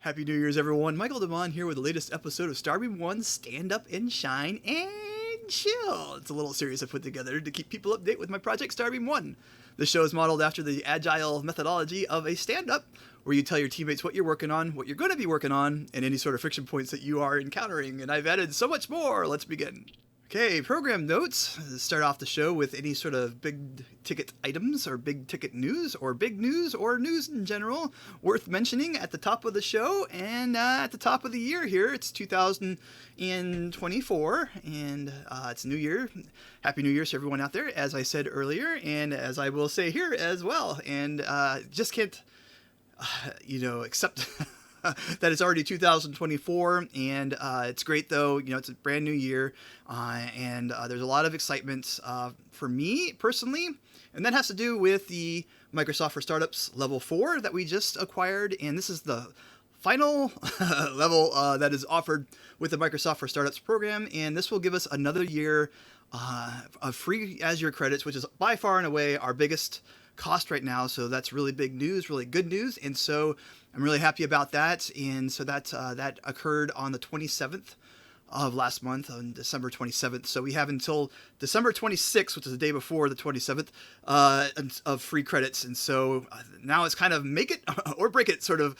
Happy New Year's, everyone. Michael DeMond here with the latest episode of starbeam.one, Stand Up and Shine and Chill. It's a little series I put together to keep people updated with my project starbeam.one. The show is modeled after the agile methodology of a stand-up, where you tell your teammates what you're working on, what you're going to be working on, and any sort of friction points that you are encountering. And I've added so much more. Let's begin. Okay, program notes. Start off the show with any sort of big ticket items or big ticket news or big news or news in general worth mentioning at the top of the show and at the top of the year here. It's 2024 and it's New Year. Happy New Year to everyone out there, as I said earlier, and as I will say here as well. And just can't, accept that it's already 2024, and it's great though. It's a brand new year, and there's a lot of excitement for me personally, and that has to do with the Microsoft for Startups Level 4 that we just acquired, and this is the final level that is offered with the Microsoft for Startups program, and this will give us another year of free Azure credits, which is by far and away our biggest cost right now. So that's really big news, really good news, and so I'm really happy about that. And so that occurred on the 27th of last month, on December 27th. So we have until December 26th, which is the day before the 27th, of free credits. And so now it's kind of make it or break it sort of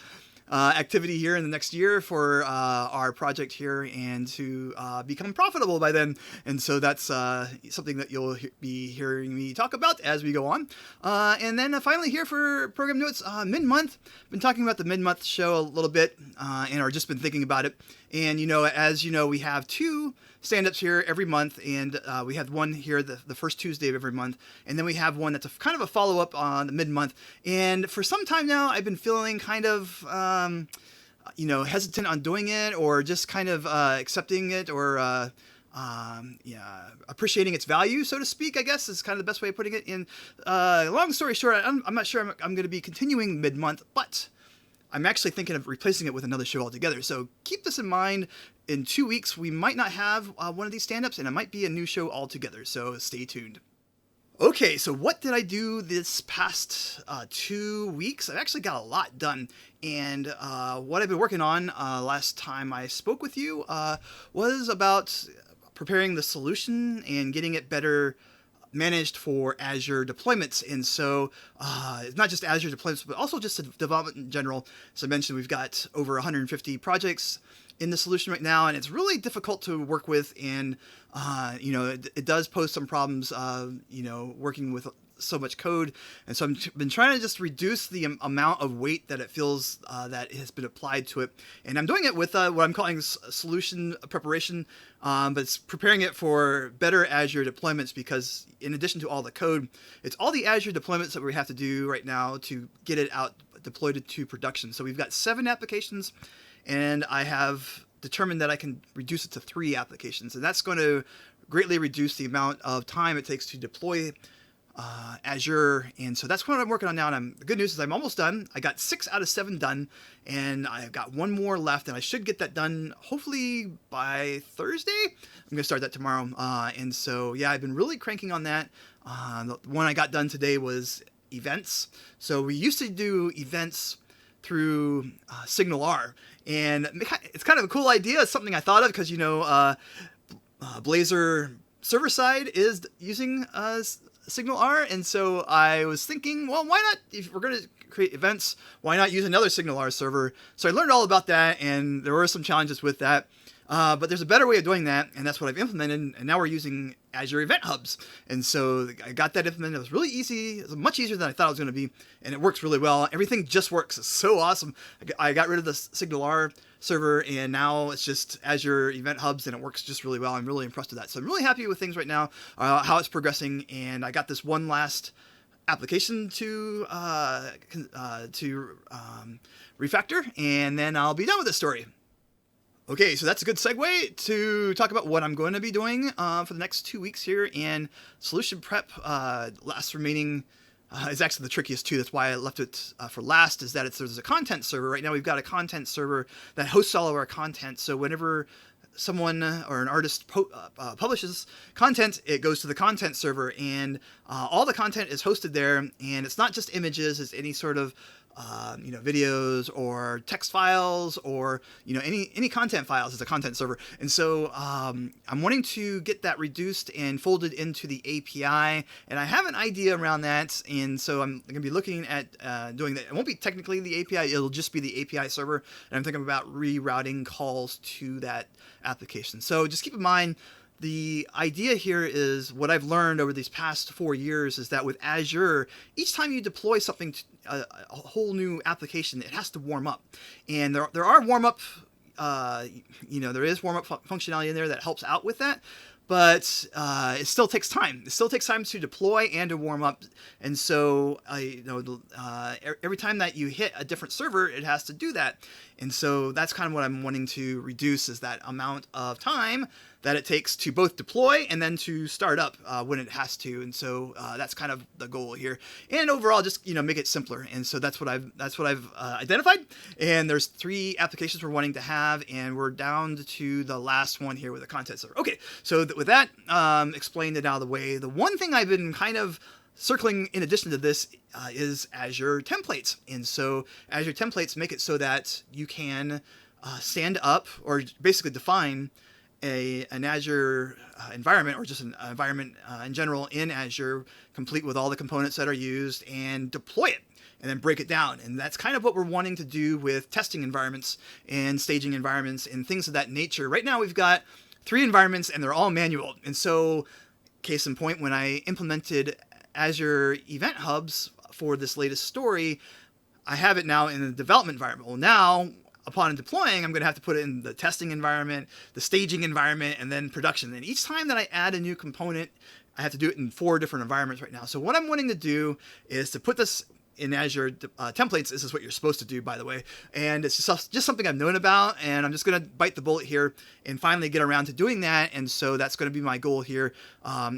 activity here in the next year for our project here, and to become profitable by then. And so that's something that you'll be hearing me talk about as we go on. And then finally here for program notes, mid-month. Been talking about the mid-month show a little bit, and or just been thinking about it. And as you know, we have two stand-ups here every month, and we have one here the first Tuesday of every month, and then we have one that's kind of a follow-up on the mid-month. And for some time now, I've been feeling kind of hesitant on doing it, or just kind of accepting it, or appreciating its value, so to speak, I guess is kind of the best way of putting it. And long story short, I'm not sure I'm going to be continuing mid-month, but I'm actually thinking of replacing it with another show altogether. So keep this in mind. In 2 weeks, we might not have one of these stand-ups, and it might be a new show altogether. So stay tuned. Okay, so what did I do this past 2 weeks? I've actually got a lot done. And what I've been working on last time I spoke with you was about preparing the solution and getting it better managed for Azure deployments. And so it's not just Azure deployments, but also just development in general. As I mentioned, we've got over 150 projects in the solution right now, and it's really difficult to work with. And it does pose some problems working with so much code. And so I've been trying to just reduce the amount of weight that it feels that has been applied to it. And I'm doing it with what I'm calling solution preparation, but it's preparing it for better Azure deployments, because in addition to all the code, it's all the Azure deployments that we have to do right now to get it out deployed to production. So we've got 7 applications, and I have determined that I can reduce it to 3 applications. And that's going to greatly reduce the amount of time it takes to deploy Azure. And so that's what I'm working on now. And the good news is I'm almost done. I got 6 out of 7 done, and I've got 1 more left, and I should get that done hopefully by Thursday. I'm going to start that tomorrow. And so, yeah, I've been really cranking on that. The one I got done today was events. So we used to do events through SignalR, and it's kind of a cool idea. It's something I thought of because, Blazor server side is using SignalR, and so I was thinking, well, why not, if we're going to create events, why not use another SignalR server? So I learned all about that, and there were some challenges with that, but there's a better way of doing that, and that's what I've implemented. And now we're using Azure Event Hubs, and so I got that implemented. It was really easy. It was much easier than I thought it was going to be, and it works really well. Everything just works. It's so awesome. I got rid of the SignalR server, and now it's just Azure Event Hubs, and it works just really well. I'm really impressed with that. So I'm really happy with things right now, how it's progressing, and I got this one last application to refactor, and then I'll be done with this story. Okay, so that's a good segue to talk about what I'm going to be doing for the next 2 weeks here. And solution prep, last remaining, is actually the trickiest too. That's why I left it for last, is that there's a content server. Right now we've got a content server that hosts all of our content. So whenever someone or an artist publishes content, it goes to the content server, and all the content is hosted there. And it's not just images, it's any sort of videos or text files or any content files as a content server. And so I'm wanting to get that reduced and folded into the API, and I have an idea around that. And so I'm going to be looking at doing that. It won't be technically the API; it'll just be the API server. And I'm thinking about rerouting calls to that application. So just keep in mind, the idea here is what I've learned over these past 4 years is that with Azure, each time you deploy something to a whole new application, it has to warm up. And there are warm up, there is warm up functionality in there that helps out with that. But it still takes time. It still takes time to deploy and to warm up. And so, every time that you hit a different server, it has to do that. And so that's kind of what I'm wanting to reduce, is that amount of time that it takes to both deploy and then to start up when it has to. And so that's kind of the goal here. And overall, just make it simpler. And so that's what I've identified. And there's 3 applications we're wanting to have, and we're down to the last one here with a content server. Okay, so with that explained and out of the way, the one thing I've been kind of circling in addition to this is Azure templates. And so Azure templates make it so that you can stand up or basically define an Azure environment, or just an environment in general in Azure, complete with all the components that are used, and deploy it and then break it down. And that's kind of what we're wanting to do with testing environments and staging environments and things of that nature. Right now we've got 3 environments and they're all manual. And so, case in point, when I implemented Azure Event Hubs for this latest story, I have it now in the development environment. Well, now, upon deploying, I'm going to have to put it in the testing environment, the staging environment, and then production. And each time that I add a new component, I have to do it in 4 different environments right now. So what I'm wanting to do is to put this in Azure templates. This is what you're supposed to do, by the way. And it's just something I've known about, and I'm just going to bite the bullet here and finally get around to doing that. And so that's going to be my goal here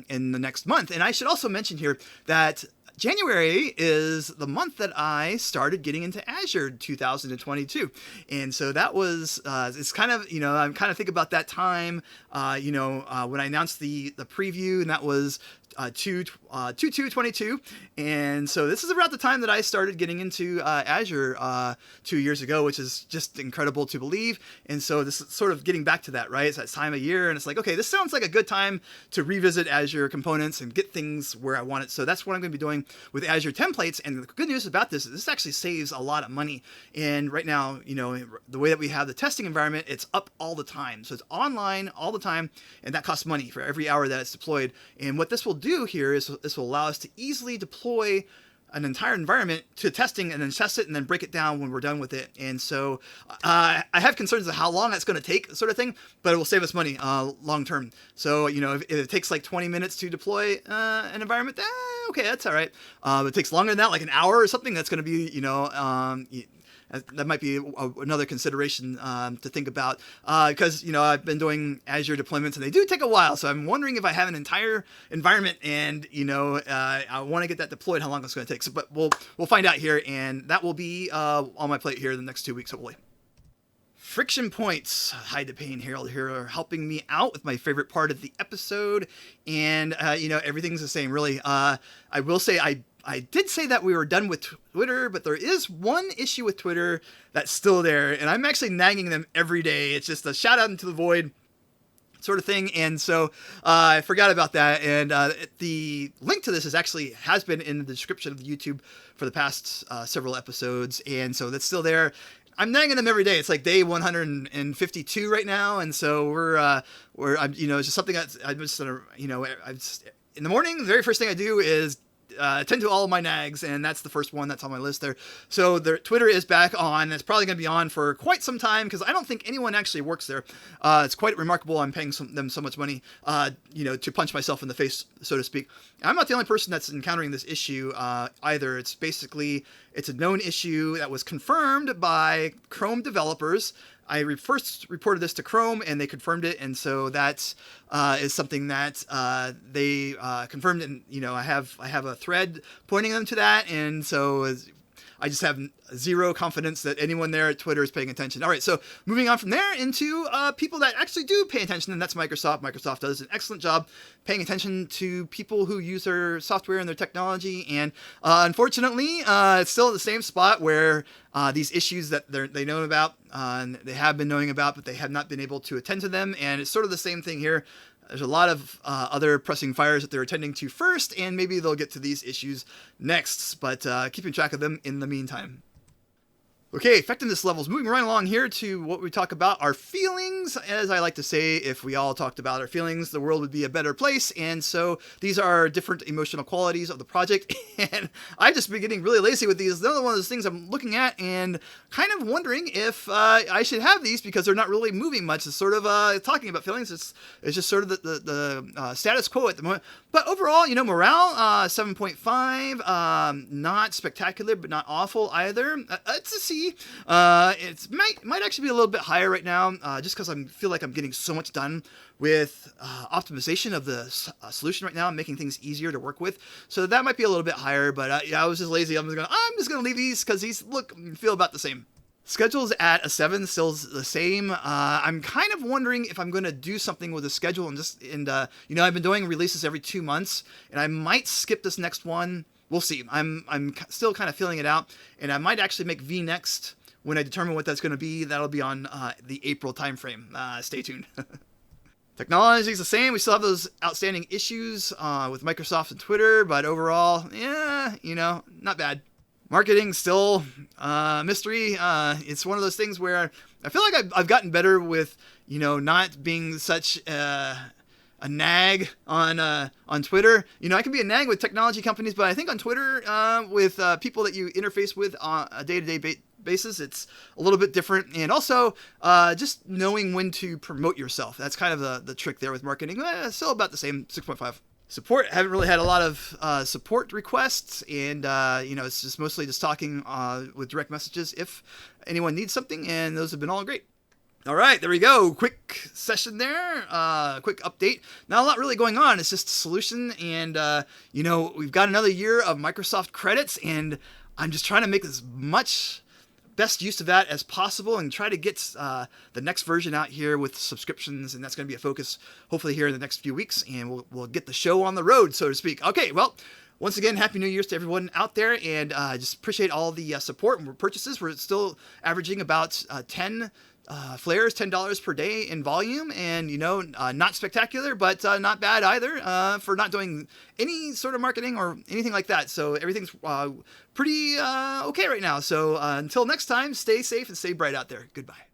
in the next month. And I should also mention here that January is the month that I started getting into Azure 2022. And so that was, it's kind of, I'm kind of thinking about that time, when I announced the preview, and that was 2/2/22, and so this is about the time that I started getting into Azure 2 years ago, which is just incredible to believe. And so this is sort of getting back to that, right? It's that time of year, and it's like, okay, this sounds like a good time to revisit Azure components and get things where I want it. So that's what I'm going to be doing with Azure templates. And the good news about this is this actually saves a lot of money. And right now, the way that we have the testing environment, it's up all the time, so it's online all the time, and that costs money for every hour that it's deployed. And what this will do here is this will allow us to easily deploy an entire environment to testing and then test it and then break it down when we're done with it. And so I have concerns of how long that's going to take, sort of thing, but it will save us money long term. So, if it takes like 20 minutes to deploy an environment, okay, that's all right. If it takes longer than that, like an hour or something, that's going to be, that might be another consideration to think about, because I've been doing Azure deployments and they do take a while. So I'm wondering if I have an entire environment and I want to get that deployed, how long it's going to take. So, but we'll find out here, and that will be on my plate here in the next 2 weeks, hopefully. Friction points, Hide the Pain Herald here, are helping me out with my favorite part of the episode, and everything's the same, really. I will say I did say that we were done with Twitter, but there is one issue with Twitter that's still there, and I'm actually nagging them every day. It's just a shout out into the void sort of thing, and so I forgot about that. And the link to this has been in the description of the YouTube for the past several episodes, and so that's still there. I'm nagging them every day. It's like day 152 right now, and so it's just something that I'm just in the morning. The very first thing I do is attend to all of my nags, and that's the first one that's on my list there. So Twitter is back on. It's probably going to be on for quite some time, because I don't think anyone actually works there. It's quite remarkable. I'm paying them so much money, to punch myself in the face, so to speak. I'm not the only person that's encountering this issue either. It's a known issue that was confirmed by Chrome developers. I first reported this to Chrome, and they confirmed it, and so that is something that they confirmed. And I have a thread pointing them to that, and so I just have zero confidence that anyone there at Twitter is paying attention. All right, so moving on from there into people that actually do pay attention, and that's Microsoft. Microsoft does an excellent job paying attention to people who use their software and their technology, and unfortunately, it's still at the same spot where these issues that they know about, and they have been knowing about, but they have not been able to attend to them, and it's sort of the same thing here. There's a lot of other pressing fires that they're attending to first, and maybe they'll get to these issues next, but keeping track of them in the meantime. Okay, effectiveness levels. Moving right along here to what we talk about, our feelings. As I like to say, if we all talked about our feelings, the world would be a better place. And so these are different emotional qualities of the project. And I've just been getting really lazy with these. Another one of those things I'm looking at and kind of wondering if I should have these because they're not really moving much. It's sort of talking about feelings. It's just sort of the status quo at the moment. But overall, morale, 7.5. Not spectacular, but not awful either. It's a C. It might actually be a little bit higher right now, just because I feel like I'm getting so much done with optimization of the solution right now and making things easier to work with. So that might be a little bit higher, but I was just lazy. I'm just gonna leave these because these feel about the same. Schedule's at a 7, still the same. I'm kind of wondering if I'm going to do something with the schedule and I've been doing releases every 2 months, and I might skip this next one. We'll see. I'm still kind of feeling it out, and I might actually make V next when I determine what that's going to be. That'll be on the April timeframe. Stay tuned. Technology is the same. We still have those outstanding issues with Microsoft and Twitter, but overall, not bad. Marketing still mystery. It's one of those things where I feel like I've gotten better with not being such a nag on Twitter. I can be a nag with technology companies, but I think on Twitter with people that you interface with on a day-to-day basis, it's a little bit different. And also just knowing when to promote yourself. That's kind of the trick there with marketing. Still about the same, 6.5. Support, haven't really had a lot of support requests, and it's just mostly just talking with direct messages if anyone needs something, and those have been all great. All right, there we go. Quick session there. Quick update. Not a lot really going on. It's just a solution, and we've got another year of Microsoft credits, and I'm just trying to make as much best use of that as possible and try to get the next version out here with subscriptions, and that's going to be a focus hopefully here in the next few weeks, and we'll get the show on the road, so to speak. Okay, well, once again, Happy New Year's to everyone out there, and just appreciate all the support and purchases. We're still averaging about 10 flares, $10 per day in volume, and not spectacular, but not bad either for not doing any sort of marketing or anything like that. So everything's pretty okay right now. So until next time, stay safe and stay bright out there. Goodbye.